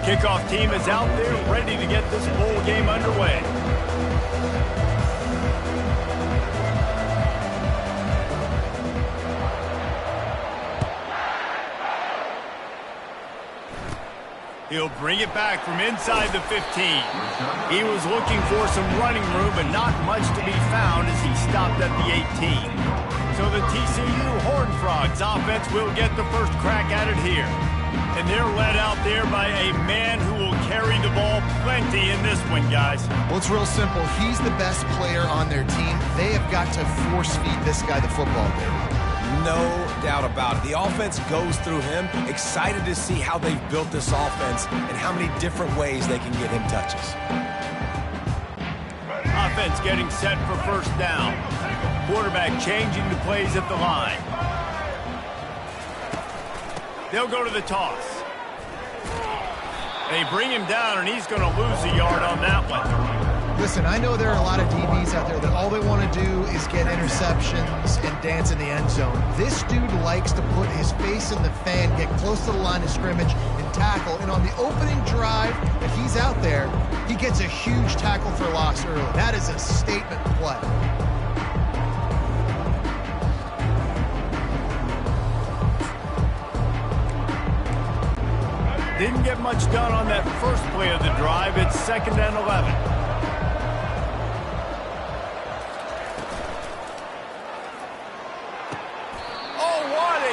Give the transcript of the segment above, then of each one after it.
Kickoff team is out there ready to get this bowl game underway. He'll bring it back from inside the 15. He was looking for some running room, but not much to be found as he stopped at the 18. So the TCU Horned Frogs offense will get the first crack at it here. And they're led out there by a man who will carry the ball plenty in this one, guys. Well, it's real simple. He's the best player on their team. They have got to force-feed this guy the football, David. No doubt about it. The offense goes through him. Excited to see how they've built this offense and how many different ways they can get him touches. Offense getting set for first down. Quarterback changing the plays at the line. They'll go to the toss. They bring him down, and he's going to lose a yard on that one. Listen, I know there are a lot of DBs out there that all they want to do is get interceptions and dance in the end zone. This dude likes to put his face in the fan, get close to the line of scrimmage, and tackle. And on the opening drive that he's out there, he gets a huge tackle for loss early. That is a statement play. Didn't get much done on that first play of the drive. It's 2nd and 11.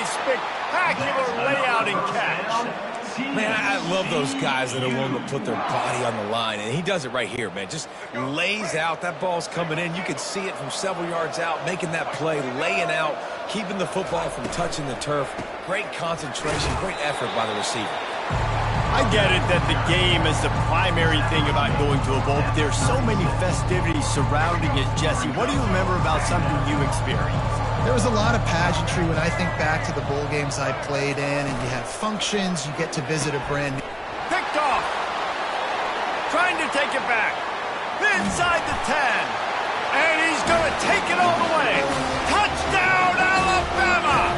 Spectacular layout and catch. Man, I love those guys that are willing to put their body on the line, and he does it right here, man. Just lays out. That ball's coming in. You can see it from several yards out, making that play, laying out, keeping the football from touching the turf. Great concentration, great effort by the receiver. I get it that the game is the primary thing about going to a bowl, but there's so many festivities surrounding it, Jesse. What do you remember about something you experienced? There was a lot of pageantry when I think back to the bowl games I played in, and you have functions, you get to visit a brand new... Picked off! Trying to take it back. Inside the 10. And he's going to take it all the way. Touchdown, Alabama!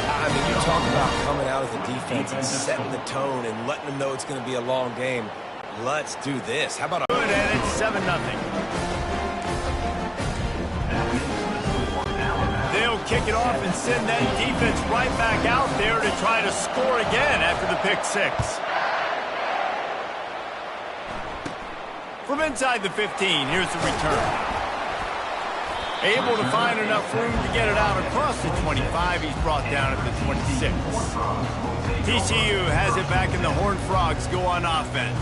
I mean, you talk about coming out as a defense and setting the tone and letting them know it's going to be a long game. Let's do this. How about a... Good, and it's 7-0. They'll kick it off and send that defense right back out there to try to score again after the pick six. From inside the 15, here's the return. Able to find enough room to get it out across the 25. He's brought down at the 26. TCU has it back, and the Horned Frogs go on offense.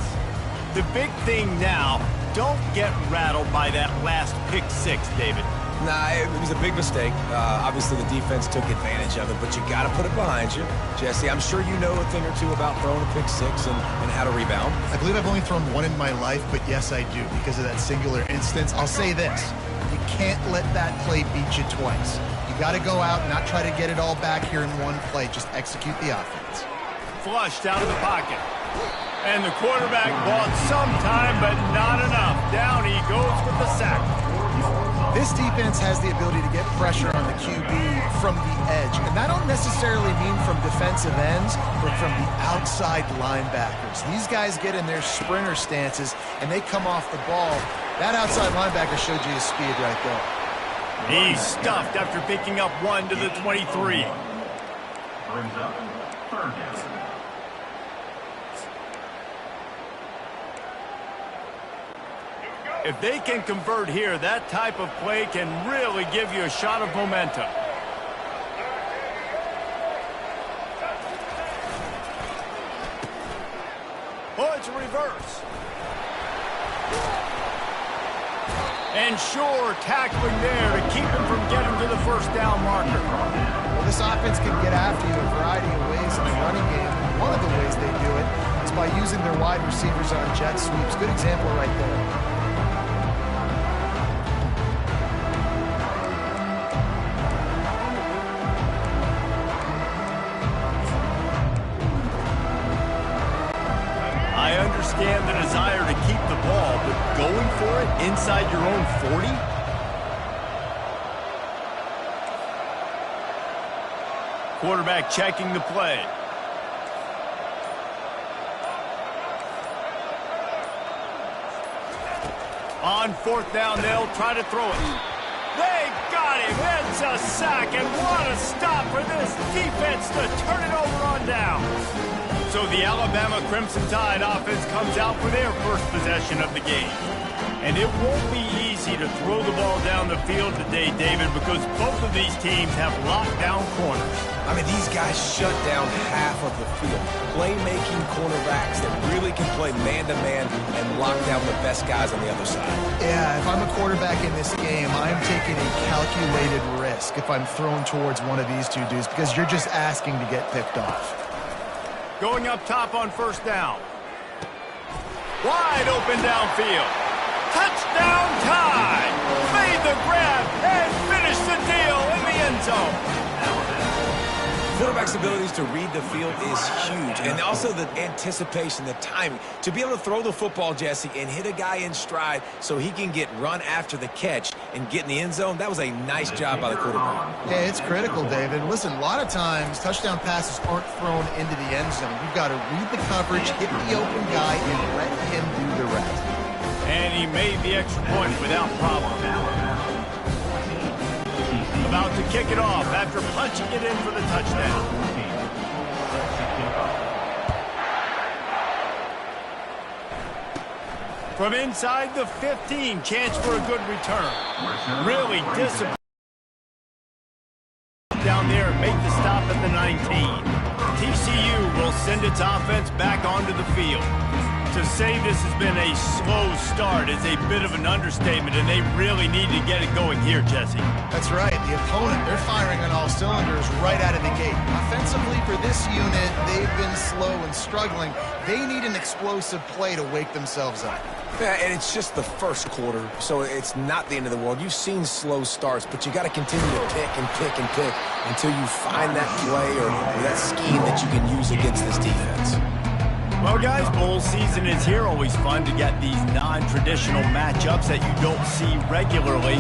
The big thing now, don't get rattled by that last pick six, David. Nah, it was a big mistake. Obviously, the defense took advantage of it, but you got to put it behind you. Jesse, I'm sure you know a thing or two about throwing a pick six and how to rebound. I believe I've only thrown one in my life, but yes, I do, because of that singular instance. I'll say this. You can't let that play beat you twice. You got to go out and not try to get it all back here in one play. Just execute the offense. Flushed out of the pocket. And the quarterback bought some time, but not enough. Down he goes with the sack. This defense has the ability to get pressure on the QB from the edge. And that don't necessarily mean from defensive ends, but from the outside linebackers. These guys get in their sprinter stances, and they come off the ball. That outside linebacker showed you his speed right there. He's stuffed after picking up one to the 23. Brings up 3rd down. If they can convert here, that type of play can really give you a shot of momentum. Oh, it's a reverse. And sure, tackling there to keep him from getting to the first down marker. Well, this offense can get after you a variety of ways in the running game. One of the ways they do it is by using their wide receivers on jet sweeps. Good example right there. I understand the desire to keep the ball, but going for it inside your own 40? quarterback checking the play. On fourth down, they'll try to throw it. They got him. It's a sack, and what a stop for this defense to turn it over on down. So the Alabama Crimson Tide offense comes out for their first possession of the game. And it won't be easy to throw the ball down the field today, David, because both of these teams have locked down corners. I mean, these guys shut down half of the field. Playmaking cornerbacks that really can play man-to-man and lock down the best guys on the other side. Yeah, if I'm a quarterback in this game, I'm taking a calculated risk if I'm thrown towards one of these two dudes because you're just asking to get picked off. Going up top on first down. Wide open downfield. Touchdown Tide! Made the grab and finished the deal in the end zone. Quarterback's abilities to read the field is huge, and also the anticipation, the timing. To be able to throw the football, Jesse, and hit a guy in stride so he can get run after the catch and get in the end zone, that was a nice job by the quarterback. Yeah, it's critical, David. Listen, a lot of times touchdown passes aren't thrown into the end zone. You've got to read the coverage, hit the open guy, and let him do the rest. And he made the extra point without problem. About to kick it off after punching it in for the touchdown. From inside the 15, chance for a good return. Really disappointing down there and make the stop at the 19. TCU will send its offense back onto the field. To say this has been a slow start is a bit of an understatement, and they really need to get it going here, Jesse. That's right. The opponent, they're firing on all cylinders right out of the gate. Offensively, for this unit, they've been slow and struggling. They need an explosive play to wake themselves up. Yeah, and it's just the first quarter, so it's not the end of the world. You've seen slow starts, but you got to continue to pick and pick and pick until you find that play or that scheme that you can use against this defense. Well, guys, bowl season is here. Always fun to get these non-traditional matchups that you don't see regularly.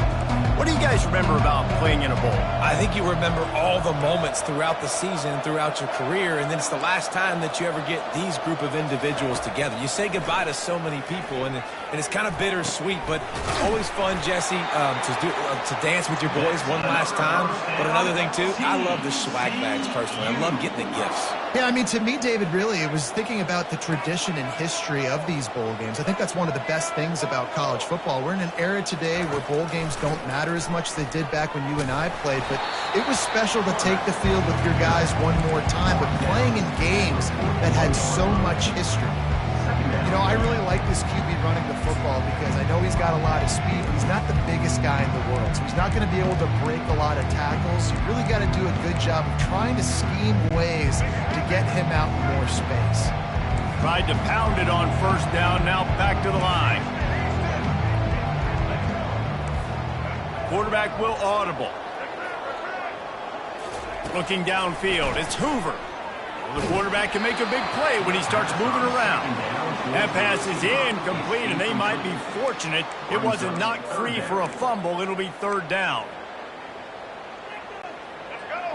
What do you guys remember about playing in a bowl? I think you remember all the moments throughout the season, throughout your career, and then it's the last time that you ever get these group of individuals together. You say goodbye to so many people, and it's kind of bittersweet, but always fun, Jesse, to dance with your boys one last time. But another thing, too, I love the swag bags, personally. I love getting the gifts. Yeah, I mean, to me, David, really, it was thinking about the tradition and history of these bowl games. I think that's one of the best things about college football. We're in an era today where bowl games don't matter as much as they did back when you and I played, but it was special to take the field with your guys one more time, but playing in games that had so much history. You know, I really like this QB running the football because I know he's got a lot of speed, but he's not the biggest guy in the world, so he's not going to be able to break a lot of tackles. You really got to do a good job of trying to scheme ways to get him out in more space. Tried to pound it on first down, now back to the line. Quarterback will audible. Looking downfield, it's Hoover. The quarterback can make a big play when he starts moving around. That pass is incomplete, and they might be fortunate it wasn't knocked free for a fumble. It'll be third down.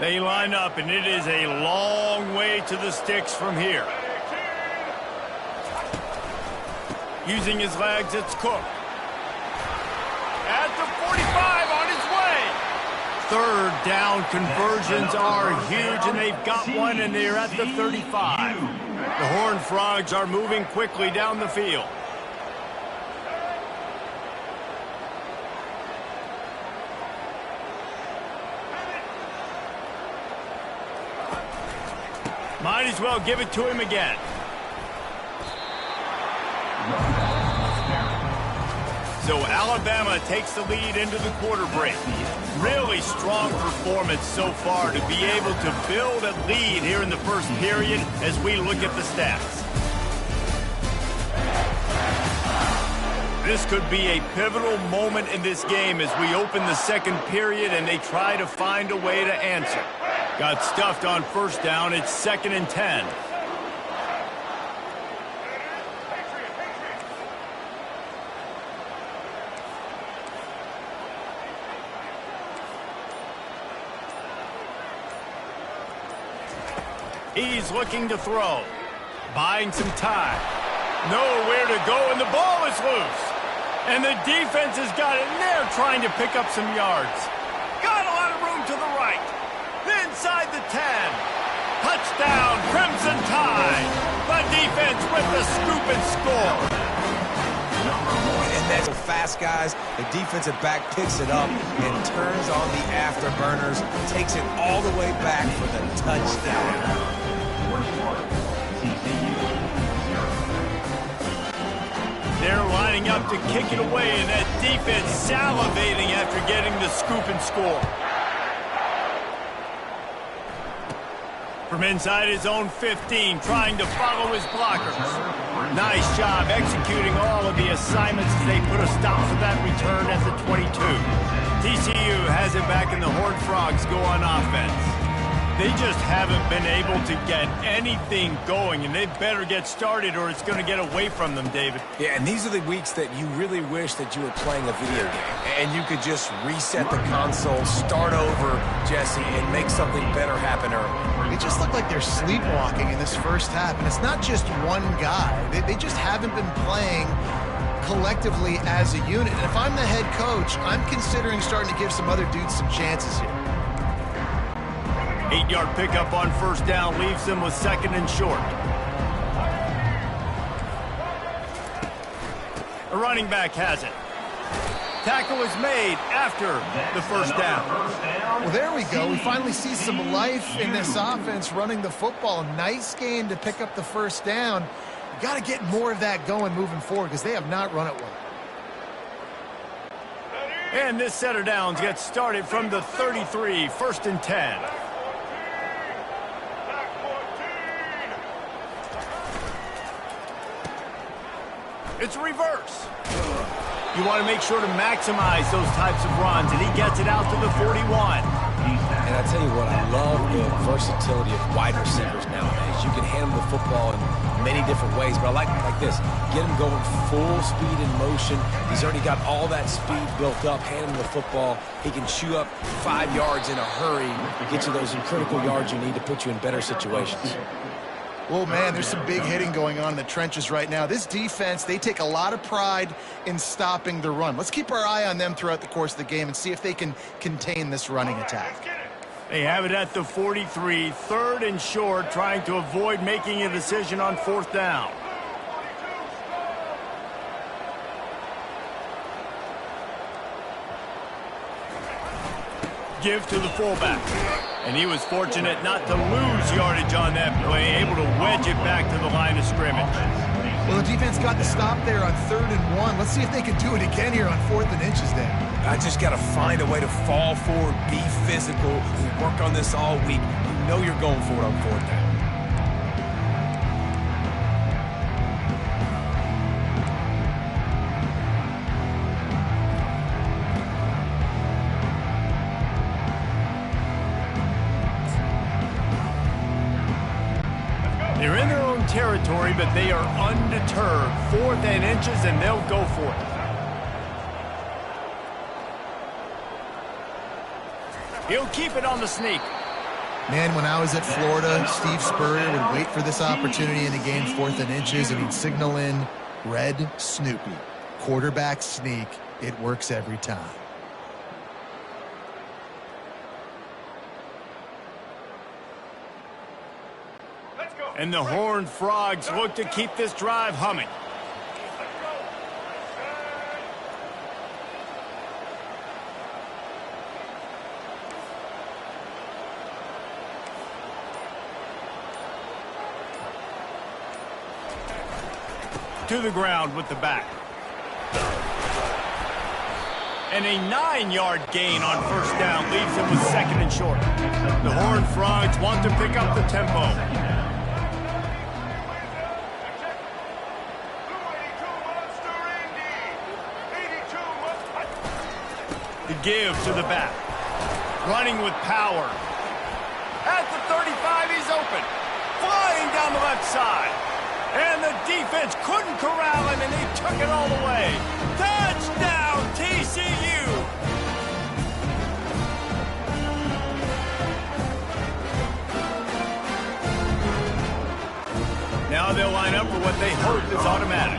They line up, and it is a long way to the sticks from here. Using his legs, it's Cook. At the 45, on his way. Third down conversions are huge, and they've got one, and they're at the 35. The Horned Frogs are moving quickly down the field. Might as well give it to him again. So Alabama takes the lead into the quarter break. Really strong performance so far to be able to build a lead here in the first period as we look at the stats. This could be a pivotal moment in this game as we open the second period and they try to find a way to answer. Got stuffed on first down. It's 2nd and 10. He's looking to throw. Buying some time. Nowhere to go, and the ball is loose. And the defense has got it, and they're trying to pick up some yards. Got a lot of room to the right. Inside the 10. Touchdown, Crimson Tide. The defense with the scoop and score. And that's so fast, guys. The defensive back picks it up and turns on the afterburners, takes it all the way back for the touchdown. They're lining up to kick it away, and that defense salivating after getting the scoop and score. From inside his own 15, trying to follow his blockers. Nice job executing all of the assignments as they put a stop to that return at the 22. TCU has it back, and the Horned Frogs go on offense. They just haven't been able to get anything going, and they better get started or it's going to get away from them, David. Yeah, and these are the weeks that you really wish that you were playing a video game and you could just reset the console, start over, Jesse, and make something better happen early. It just looked like they're sleepwalking in this first half, and it's not just one guy. They just haven't been playing collectively as a unit. And if I'm the head coach, I'm considering starting to give some other dudes some chances here. 8-yard pickup on first down leaves them with second and short. A running back has it. Tackle is made after the first down. Well, there we go. We finally see some life in this offense running the football. Nice game to pick up the first down. You got to get more of that going moving forward because they have not run it well. And this set of downs gets started from the 33, first and 10. It's a reverse. You want to make sure to maximize those types of runs, and he gets it out to the 41. And I tell you what, I love the versatility of wide receivers nowadays. You can hand them the football in many different ways, but I like this. Get him going full speed in motion. He's already got all that speed built up. Hand him the football. He can chew up 5 yards in a hurry, get you those critical yards you need to put you in better situations. Well, man, there's some big hitting going on in the trenches right now. This defense, they take a lot of pride in stopping the run. Let's keep our eye on them throughout the course of the game and see if they can contain this running attack. They have it at the 43, third and short, trying to avoid making a decision on fourth down. Give to the fullback. And he was fortunate not to lose yardage on that play, able to wedge it back to the line of scrimmage. Well, the defense got the stop there on 3rd and 1. Let's see if they can do it again here on 4th and inches then. I just got to find a way to fall forward, be physical. We work on this all week. You know you're going for it on 4th down. They're in their own territory, but they are undeterred. 4th and inches, and they'll go for it. He'll keep it on the sneak. Man, when I was at Florida, Steve Spurrier would wait for this opportunity in the game, 4th and inches, and he'd signal in Red Snoopy. Quarterback sneak. It works every time. And the Horned Frogs look to keep this drive humming. To the ground with the back. And a 9-yard gain on first down leaves him with second and short. The Horned Frogs want to pick up the tempo. The give to the back. Running with power. At the 35, he's open. Flying down the left side. And the defense couldn't corral him, and he took it all the way. Touchdown, TCU! Now they'll line up for what they hope is automatic.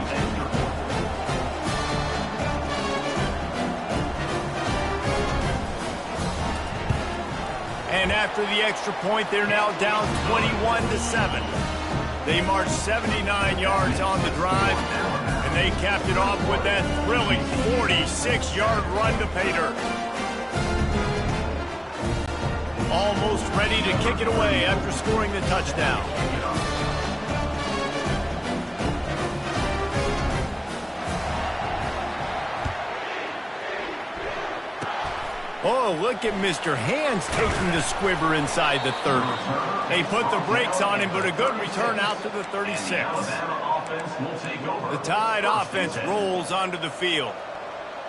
And after the extra point, they're now down 21-7. They marched 79 yards on the drive, and they capped it off with that thrilling 46-yard run to pay dirt. Almost ready to kick it away after scoring the touchdown. Oh, look at Mr. Hands taking the squibber inside the 30. They put the brakes on him, but a good return out to the 36. The Tide offense rolls onto the field.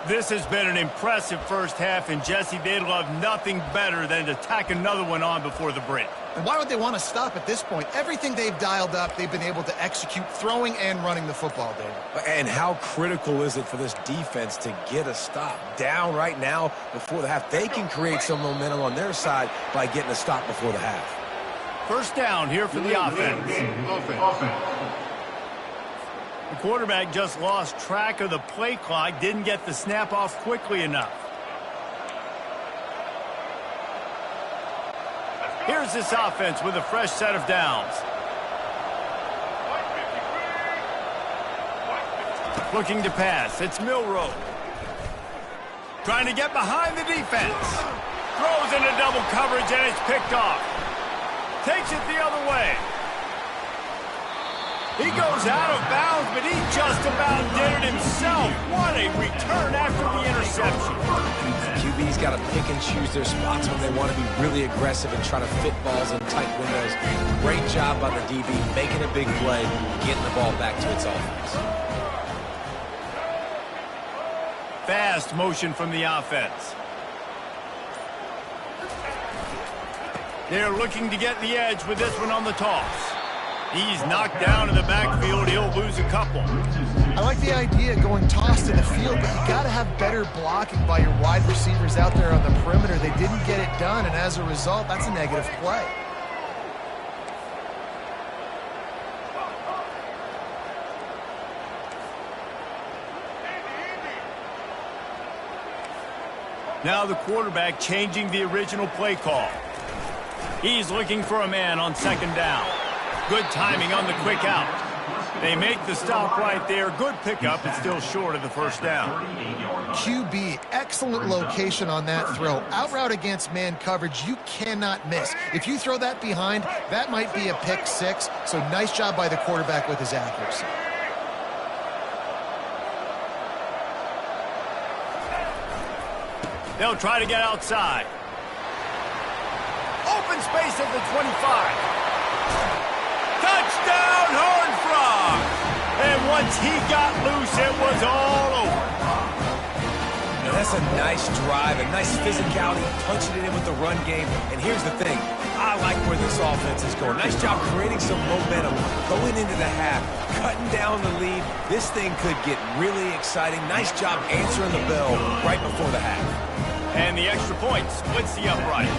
This has been an impressive first half, and Jesse, they'd love nothing better than to tack another one on before the break. And why would they want to stop at this point? Everything they've dialed up, they've been able to execute throwing and running the football, David. And how critical is it for this defense to get a stop? Down right now before the half. They can create some momentum on their side by getting a stop before the half. First down here for the offense. The quarterback just lost track of the play clock, didn't get the snap off quickly enough. Here's this offense with a fresh set of downs. Looking to pass, it's Milroe. Trying to get behind the defense. Throws into double coverage and it's picked off. Takes it the other way. He goes out of bounds, but he just about did it himself. What a return after the interception. QB's got to pick and choose their spots when they want to be really aggressive and try to fit balls in tight windows. Great job by the DB, making a big play, getting the ball back to its offense. Fast motion from the offense. They're looking to get the edge with this one on the toss. He's knocked down in the backfield. He'll lose a couple. I like the idea of going tossed in the field, but you got to have better blocking by your wide receivers out there on the perimeter. They didn't get it done, and as a result, that's a negative play. Now the quarterback changing the original play call. He's looking for a man on second down. Good timing on the quick out. They make the stop right there. Good pickup, but still short of the first down. QB, excellent location on that throw. Out route against man coverage, you cannot miss. If you throw that behind, that might be a pick six. So nice job by the quarterback with his accuracy. They'll try to get outside. Open space at the 25. Touchdown, Horned Frog! And once he got loose, it was all over. Now that's a nice drive, a nice physicality, punching it in with the run game. And here's the thing, I like where this offense is going. Nice job creating some momentum, going into the half, cutting down the lead. This thing could get really exciting. Nice job answering the bell right before the half. And the extra point splits the upright.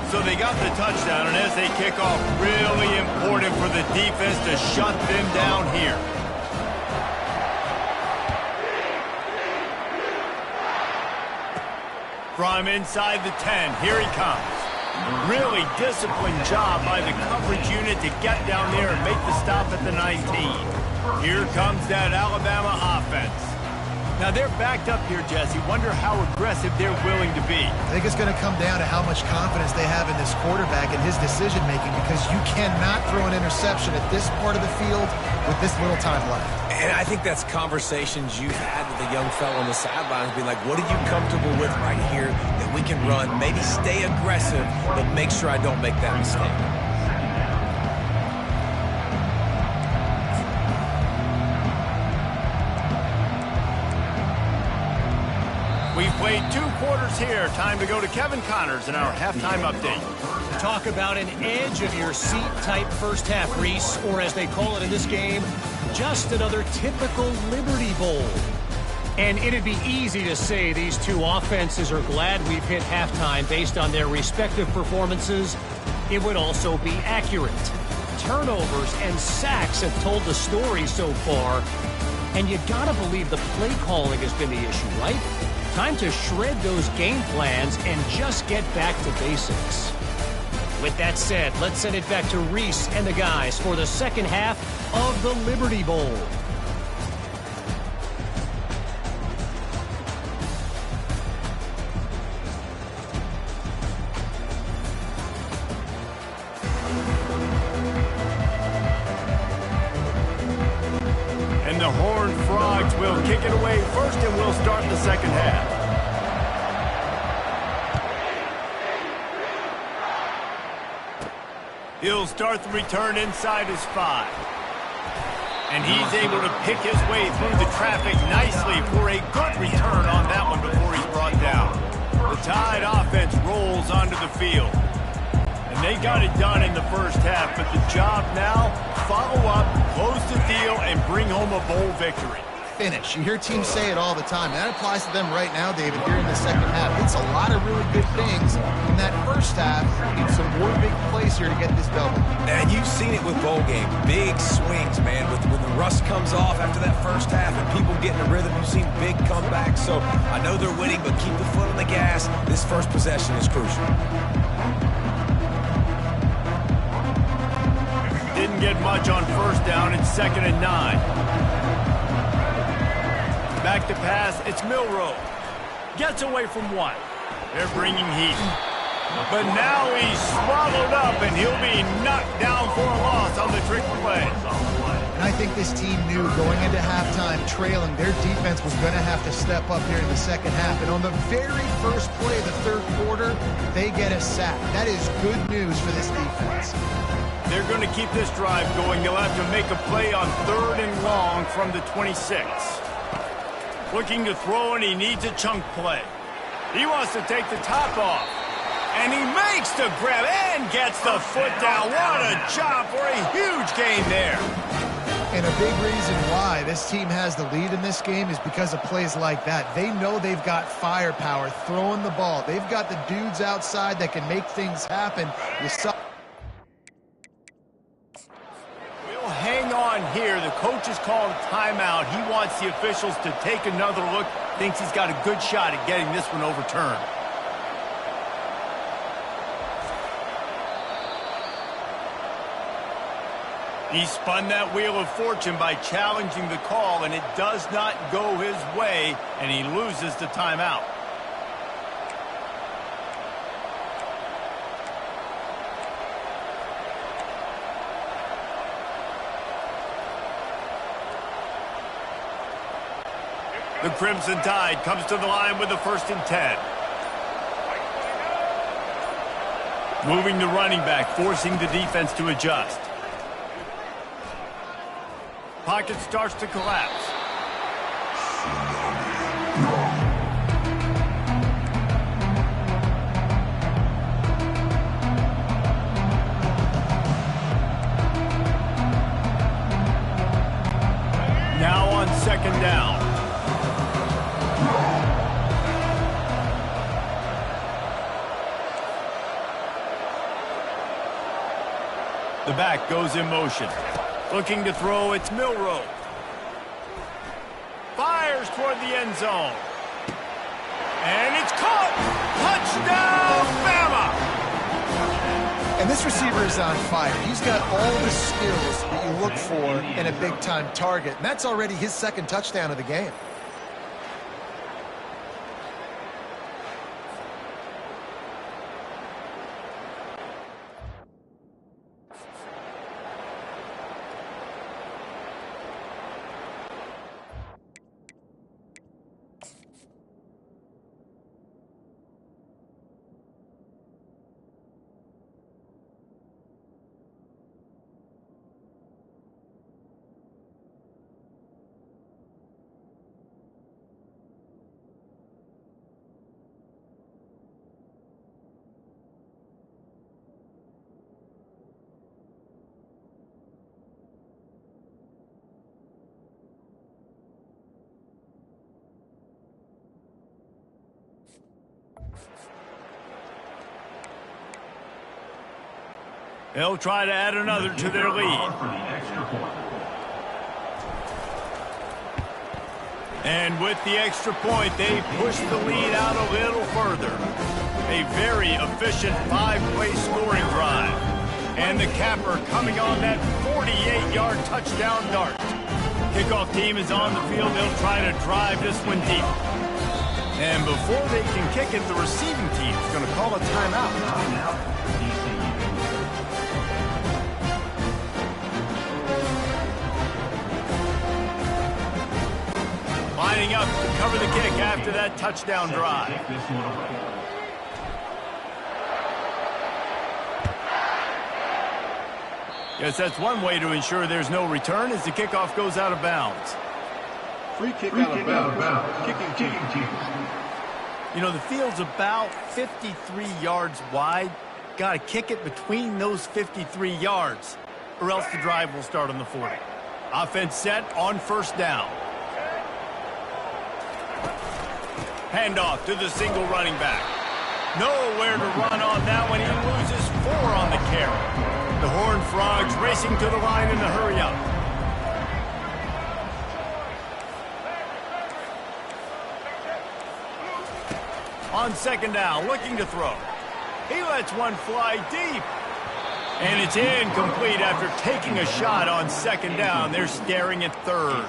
So they got the touchdown, and as they kick off, really important for the defense to shut them down here. From inside the 10, here he comes. Really disciplined job by the coverage unit to get down there and make the stop at the 19. Here comes that Alabama offense. Now, they're backed up here, Jesse. Wonder how aggressive they're willing to be. I think it's going to come down to how much confidence they have in this quarterback and his decision-making, because you cannot throw an interception at this part of the field with this little time left. And I think that's conversations you've had with a young fellow on the sidelines, being like, what are you comfortable with right here that we can run? Maybe stay aggressive, but make sure I don't make that mistake. We've played 2 quarters here. Time to go to Kevin Connors in our halftime update. Talk about an edge-of-your-seat type first half, Reese, or as they call it in this game, just another typical Liberty Bowl. And it'd be easy to say these two offenses are glad we've hit halftime based on their respective performances. it would also be accurate. Turnovers and sacks have told the story so far, and you gotta believe the play calling has been the issue, right? Time to shred those game plans and just get back to basics. With that said, let's send it back to Reese and the guys for the second half of the Liberty Bowl. And the Horned Frogs will kick it away first, and we'll start the second half. He'll start the return inside his 5. And he's able to pick his way through the traffic nicely for a good return on that one before he's brought down. The Tide offense rolls onto the field. And they got it done in the first half, but the job now, follow up, close the deal, and bring home a bowl victory. Finish. You hear teams say it all the time, and that applies to them right now, David, here in the second half. It's a lot of really good things in that first half. Need some more big plays here to get this double. And you've seen it with bowl game. Big swings, man. When the rust comes off after that first half and people get in a rhythm, you've seen big comebacks. So I know they're winning, but keep the foot on the gas. This first possession is crucial. Didn't get much on first down. It's 2nd and 9. Back to pass, it's Milroe. Gets away from one. They're bringing heat. But now he's swallowed up, and he'll be knocked down for a loss on the trick play. And I think this team knew going into halftime, trailing, their defense was going to have to step up here in the second half. And on the very first play of the third quarter, they get a sack. That is good news for this defense. They're going to keep this drive going. They'll have to make a play on 3rd and long from the 26. Looking to throw, and he needs a chunk play. He wants to take the top off. And he makes the grab and gets the foot down. What a job for a huge gain there. And a big reason why this team has the lead in this game is because of plays like that. They know they've got firepower throwing the ball. They've got the dudes outside that can make things happen. You saw. Hang on here. The coach is calling timeout. He wants the officials to take another look. Thinks he's got a good shot at getting this one overturned. He spun that wheel of fortune by challenging the call, and it does not go his way, and he loses the timeout. The Crimson Tide comes to the line with the 1st and 10. Moving the running back, forcing the defense to adjust. Pocket starts to collapse. Now on 2nd down. The back goes in motion. Looking to throw, it's Milroe. Fires toward the end zone. And it's caught! Touchdown, Bama! And this receiver is on fire. He's got all the skills that you look for in a big-time target. And that's already his 2nd touchdown of the game. They'll try to add another to their lead. For the extra point. And with the extra point, they push the lead out a little further. A very efficient 5-play scoring drive. And the capper coming on that 48-yard touchdown dart. Kickoff team is on the field. They'll try to drive this one deep. And before they can kick it, the receiving team is going to call a timeout. Timeout, TCU. Lining up to cover the kick after that touchdown drive. Take this one away. Yes, that's one way to ensure there's no return as the kickoff goes out of bounds. Free kick out of bounds. Kicking team. You know, the field's about 53 yards wide. Got to kick it between those 53 yards, or else the drive will start on the 40. Offense set on first down. Handoff to the single running back. Nowhere to run on that one. He loses 4 on the carry. The Horned Frogs racing to the line in the hurry up. On second down, looking to throw. He lets one fly deep. And it's incomplete after taking a shot on second down. They're staring at third.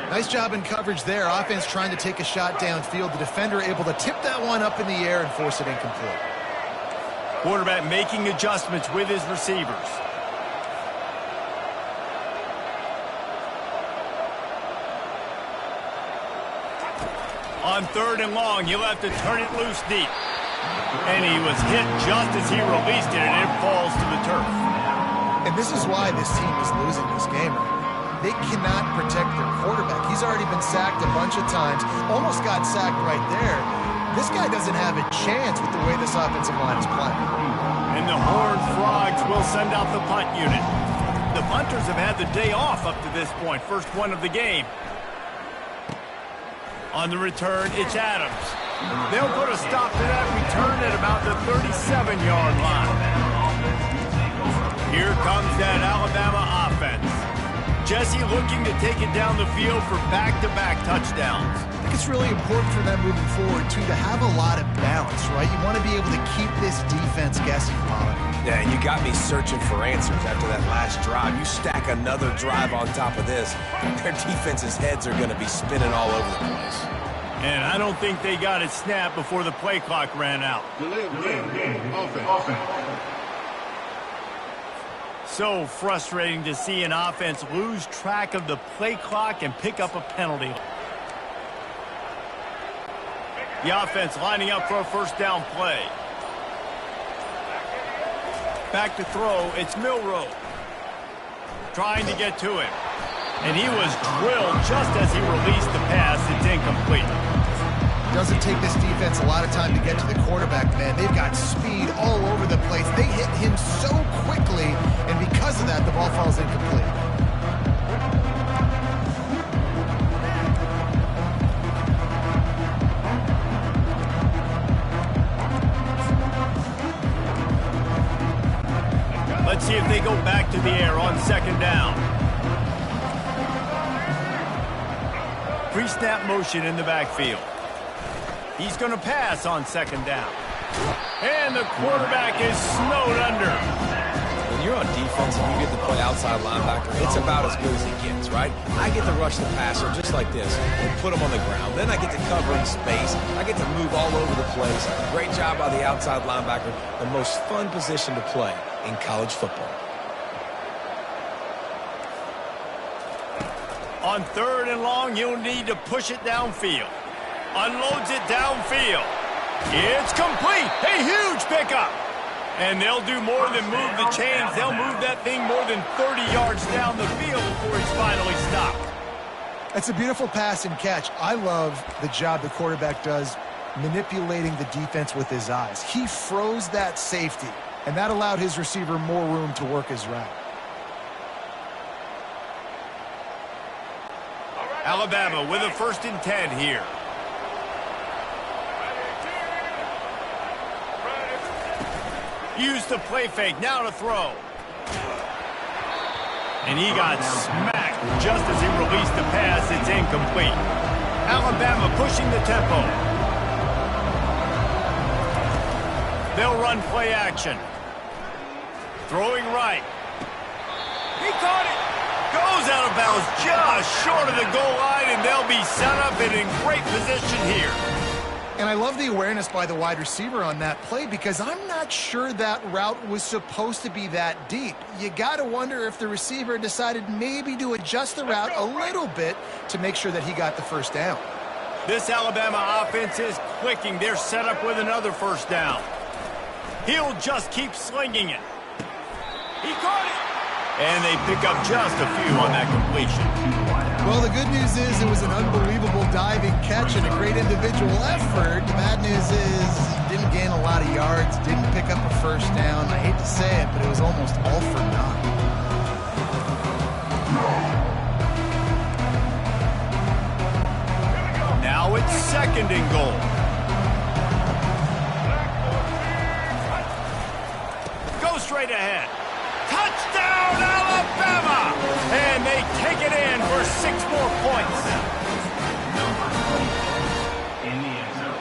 Nice job in coverage there. Offense trying to take a shot downfield. The defender able to tip that one up in the air and force it incomplete. Quarterback making adjustments with his receivers. On third and long, he'll have to turn it loose deep. And he was hit just as he released it, and it falls to the turf. And this is why this team is losing this game. They cannot protect their quarterback. He's already been sacked a bunch of times. Almost got sacked right there. This guy doesn't have a chance with the way this offensive line is playing. And the Horned Frogs will send out the punt unit. The punters have had the day off up to this point. First one of the game. On the return, it's Adams. They'll put a stop to that return at about the 37-yard line. Here comes that Alabama offense. Jesse looking to take it down the field for back-to-back touchdowns. I think it's really important for them moving forward, too, to have a lot of balance, right? You want to be able to keep this defense guessing, Pollard. Yeah, you got me searching for answers after that last drive. You stack another drive on top of this, their defense's heads are going to be spinning all over the place. And I don't think they got it snapped before the play clock ran out. Delay of game. Offense. So frustrating to see an offense lose track of the play clock and pick up a penalty. The offense lining up for a first down play. Back to throw, it's Milroe. Trying to get to him. And he was drilled just as he released the pass. It's incomplete. Doesn't take this defense a lot of time to get to the quarterback, man. They've got speed all over the place. They hit him so quickly, and because of that, the ball falls incomplete. Let's see if they go back to the air on second down. Pre-snap motion in the backfield. He's going to pass on second down. And the quarterback is snowed under. When you're on defense and you get to play outside linebacker, it's about as good as it gets, right? I get to rush the passer just like this and put him on the ground. Then I get to cover in space. I get to move all over the place. Great job by the outside linebacker. The most fun position to play in college football. On third and long, you'll need to push it downfield. Unloads it downfield. It's complete. A huge pickup. And they'll do more than move the chains. They'll move that thing more than 30 yards down the field before he's finally stopped. That's a beautiful pass and catch. I love the job the quarterback does manipulating the defense with his eyes. He froze that safety, and that allowed his receiver more room to work his route. Alabama with a 1st and 10 here. Used the play fake, now to throw. And he got smacked just as he released the pass. It's incomplete. Alabama pushing the tempo. They'll run play action. Throwing right. He caught it. Goes out of bounds just short of the goal line, and they'll be set up and in great position here. And I love the awareness by the wide receiver on that play because I'm not sure that route was supposed to be that deep. You got to wonder if the receiver decided maybe to adjust the route a little bit to make sure that he got the first down. This Alabama offense is clicking. They're set up with another first down. He'll just keep slinging it. He caught it. And they pick up just a few on that completion. Well, the good news is it was an unbelievable diving catch and a great individual effort. The bad news is he didn't gain a lot of yards, didn't pick up a first down. I hate to say it, but it was almost all for naught. Now it's second and goal. Go straight ahead. Touchdown, Alabama! And they take it in for 6 more points. In the end zone.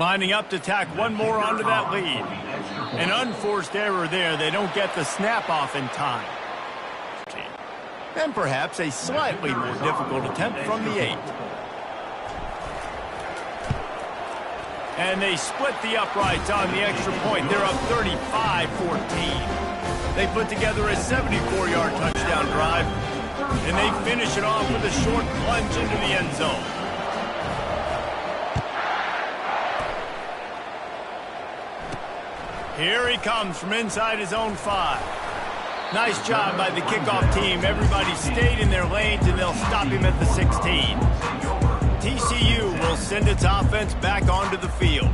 Lining up to tack one more onto that lead. An unforced error there. They don't get the snap off in time. And perhaps a slightly more difficult attempt from the 8. And they split the uprights on the extra point. They're up 35-14. They put together a 74-yard touchdown drive, and they finish it off with a short plunge into the end zone. Here he comes from inside his own 5. Nice job by the kickoff team. Everybody stayed in their lanes, and they'll stop him at the 16. TCU will send its offense back onto the field.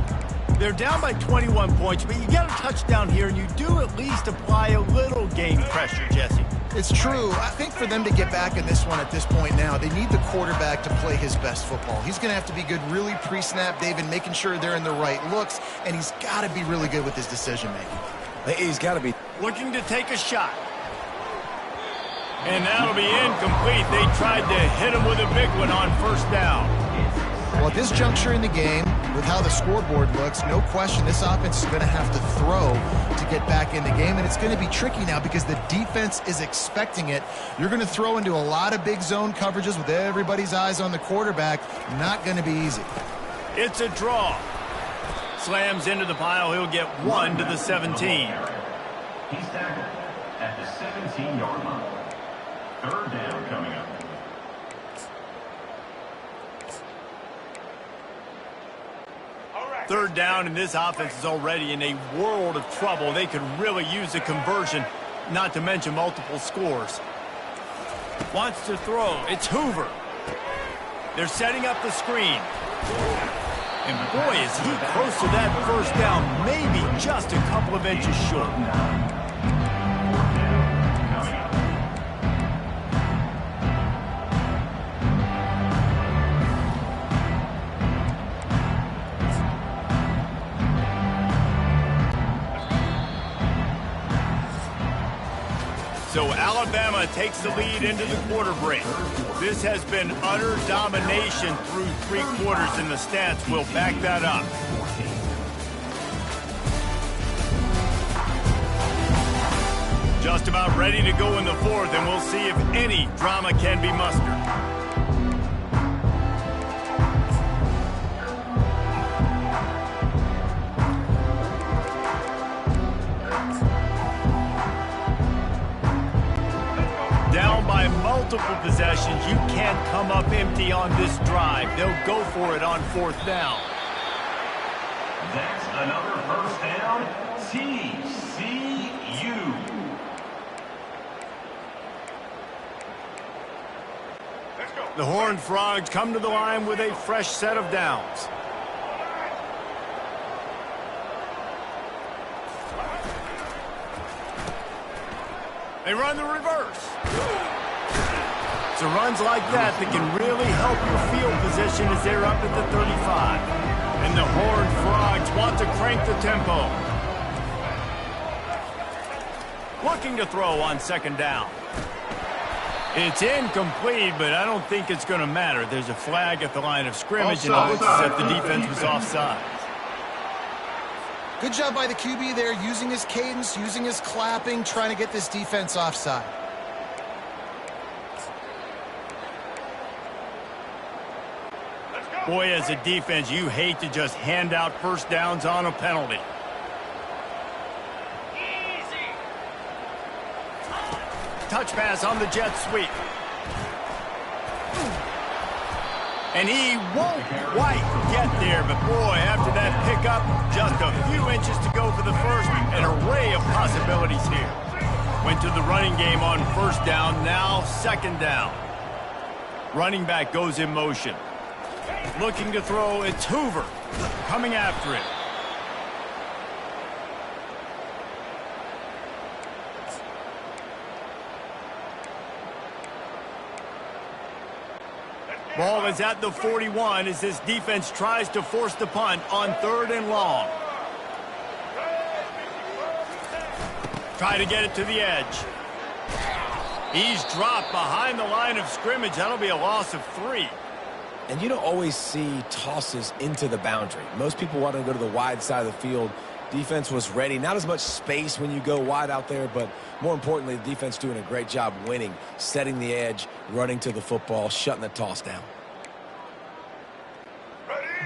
They're down by 21 points, but you get a touchdown here, and you do at least apply a little game pressure, Jesse. It's true. I think for them to get back in this one at this point now, they need the quarterback to play his best football. He's going to have to be good really pre-snap, David, making sure they're in the right looks, and he's got to be really good with his decision-making. He's got to be looking to take a shot. And that'll be incomplete. They tried to hit him with a big one on first down. Well, at this juncture in the game, with how the scoreboard looks, no question this offense is going to have to throw to get back in the game, and it's going to be tricky now because the defense is expecting it. You're going to throw into a lot of big zone coverages with everybody's eyes on the quarterback. Not going to be easy. It's a draw. Slams into the pile. He'll get 1 to the 17. He's tackled at the 17-yard line. Third down coming up. Third down, and this offense is already in a world of trouble. They could really use a conversion, not to mention multiple scores. Wants to throw. It's Hoover. They're setting up the screen. And boy, is he close to that first down, maybe just a couple of inches short. So Alabama takes the lead into the quarter break. This has been utter domination through 3 quarters, and the stats will back that up. Just about ready to go in the 4th, and we'll see if any drama can be mustered. Multiple possessions. You can't come up empty on this drive. They'll go for it on 4th down. That's another first down. TCU. The Horned Frogs come to the line with a fresh set of downs. They run the reverse. So runs like that can really help your field position as they're up at the 35. And the Horned Frogs want to crank the tempo. Looking to throw on 2nd down. It's incomplete, but I don't think it's going to matter. There's a flag at the line of scrimmage, and it looks as if the defense was offside. Good job by the QB there, using his cadence, using his clapping, trying to get this defense offside. Boy, as a defense, you hate to just hand out first downs on a penalty. Easy. Touch pass on the jet sweep. And he won't quite get there, but boy, after that pickup, just a few inches to go for the first. An array of possibilities here. Went to the running game on 1st down, now 2nd down. Running back goes in motion. Looking to throw, it's Hoover coming after it. Ball is at the 41 as this defense tries to force the punt on 3rd and long. Try to get it to the edge. He's dropped behind the line of scrimmage. That'll be a loss of 3. And you don't always see tosses into the boundary. Most people want to go to the wide side of the field. Defense was ready. Not as much space when you go wide out there, but more importantly, the defense doing a great job winning, setting the edge, running to the football, shutting the toss down.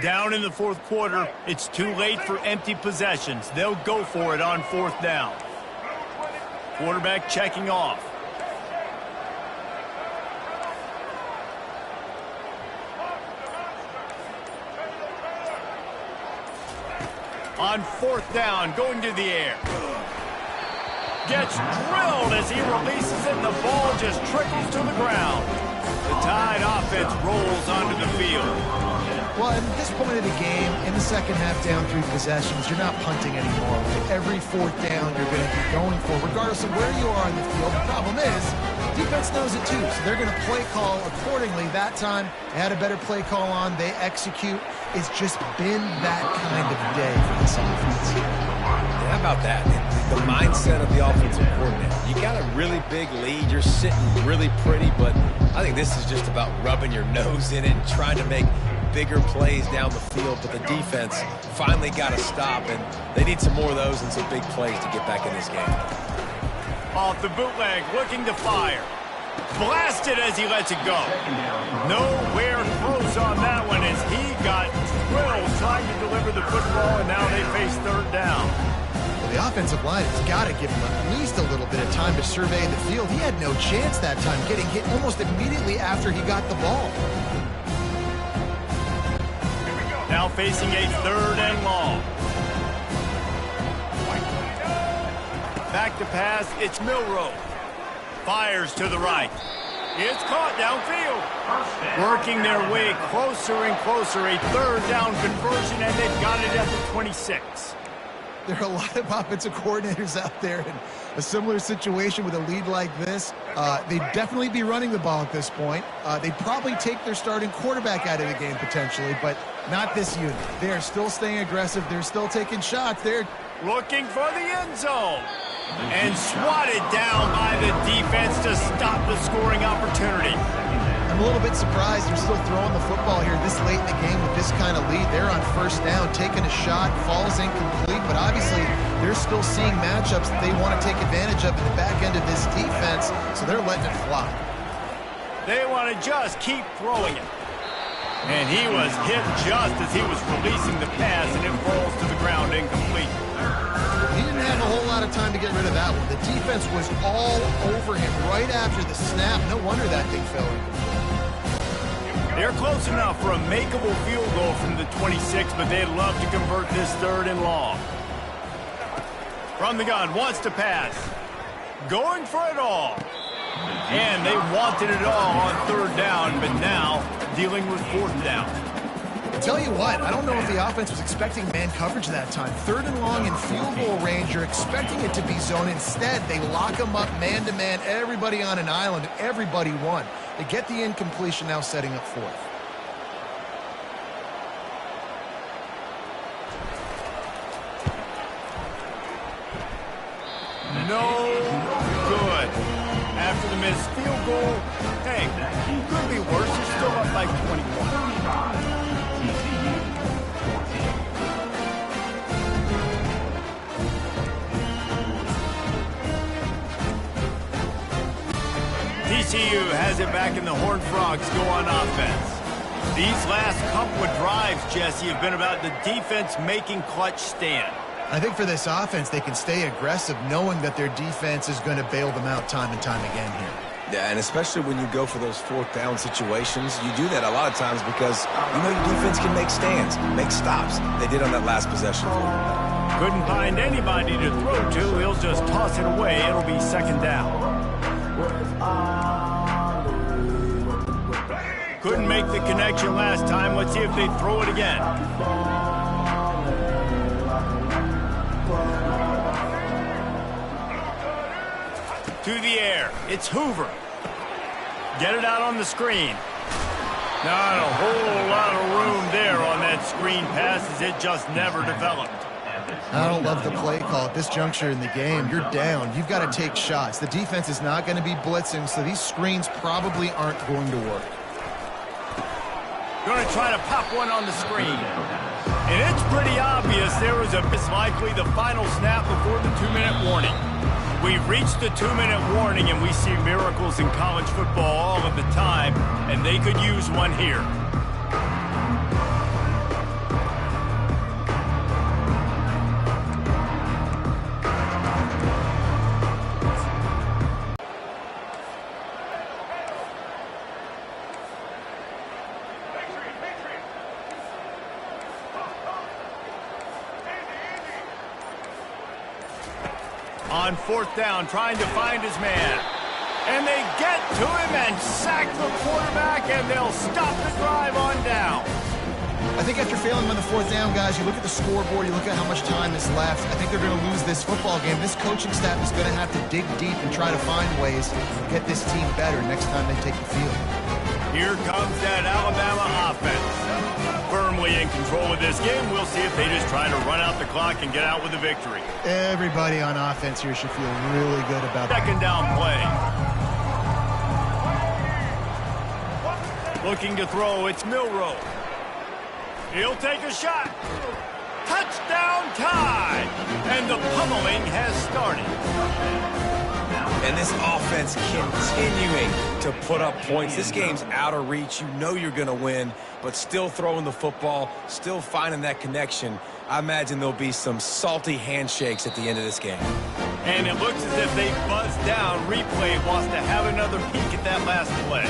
Down in the fourth quarter, it's too late for empty possessions. They'll go for it on fourth down. Quarterback checking off. On fourth down, going to the air. Gets drilled as he releases it, and the ball just trickles to the ground. The Tide offense rolls onto the field. Well, at this point of the game, in the second half, down 3 possessions, you're not punting anymore. Right? Every fourth down, you're going to be going for, regardless of where you are on the field. The problem is, defense knows it too, so they're going to play call accordingly. That time, they had a better play call on. They execute. It's just been that kind of day for this offense. How about that? The mindset of the offensive coordinator. You got a really big lead. You're sitting really pretty, but I think this is just about rubbing your nose in it and trying to make bigger plays down the field. But the defense finally got a stop, and they need some more of those and some big plays to get back in this game. Off the bootleg, looking to fire. Blasted as he lets it go. Nowhere close on that one as he got drilled trying to deliver the football, and now they face third down. Well, the offensive line has got to give him at least a little bit of time to survey the field. He had no chance that time, getting hit almost immediately after he got the ball. Now facing a third and long. Back to pass, it's Milroe. Fires to the right. It's caught downfield. Working their way closer and closer. A third down conversion, and they've got it at the 26. There are a lot of offensive coordinators out there in a similar situation with a lead like this. They'd definitely be running the ball at this point. They'd probably take their starting quarterback out of the game potentially, but not this unit. They are still staying aggressive. They're still taking shots. They're looking for the end zone. And swatted down by the defense to stop the scoring opportunity. I'm a little bit surprised they're still throwing the football here this late in the game with this kind of lead. They're on first down, taking a shot, falls incomplete, but obviously they're still seeing matchups that they want to take advantage of in the back end of this defense, so they're letting it fly. They want to just keep throwing it. And he was hit just as he was releasing the pass, and it falls to the ground incomplete. He didn't have a whole lot of time to get rid of that one. The defense was all over him right after the snap. No wonder that thing fell in. They're close enough for a makeable field goal from the 26, but they'd love to convert this third and long. From the gun, wants to pass. Going for it all. And they wanted it all on third down, but now dealing with fourth down. Tell you what, I don't know if the offense was expecting man coverage that time. Third and long in field goal range, you're expecting it to be zone. Instead, they lock them up man-to-man, everybody on an island, everybody won. They get the incompletion, now setting up fourth. No good. After the missed field goal, hey, could be worse. They're still up by 21. TCU has it back, and the Horned Frogs go on offense. These last couple of drives, Jesse, have been about the defense making clutch stand. I think for this offense, they can stay aggressive knowing that their defense is going to bail them out time and time again here. Yeah, and especially when you go for those fourth down situations, you do that a lot of times because you know your defense can make stands, make stops. They did on that last possession. Couldn't find anybody to throw to. He'll just toss it away. It'll be second down. Couldn't make the connection last time. Let's see if they throw it again. To the air. It's Hoover. Get it out on the screen. Not a whole lot of room there on that screen pass as it just never developed. I don't love the play call at this juncture in the game. You're down. You've got to take shots. The defense is not going to be blitzing, so these screens probably aren't going to work. Going to try to pop one on the screen. And it's pretty obvious there was it's likely the final snap before the 2-minute warning. We've reached the 2-minute warning, and we see miracles in college football all of the time, and they could use one here. On 4th down, trying to find his man. And they get to him and sack the quarterback, and they'll stop the drive on down. I think after failing on the 4th down, guys, you look at the scoreboard, you look at how much time is left. I think they're going to lose this football game. This coaching staff is going to have to dig deep and try to find ways to get this team better next time they take the field. Here comes that Alabama offense. Firmly in control of this game. We'll see if they just try to run out the clock and get out with a victory. Everybody on offense here should feel really good about that. 2nd down play. Looking to throw, it's Milroe. He'll take a shot. Touchdown tie! And the pummeling has started. And this offense continuing to put up points. This game's out of reach. You know you're going to win, but still throwing the football, still finding that connection. I imagine there'll be some salty handshakes at the end of this game. And it looks as if they buzzed down. Replay wants to have another peek at that last play.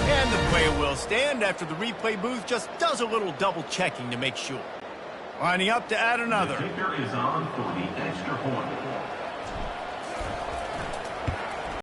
And the play will stand after the replay booth just does a little double checking to make sure. Lining up to add another. The kicker is on for the extra point.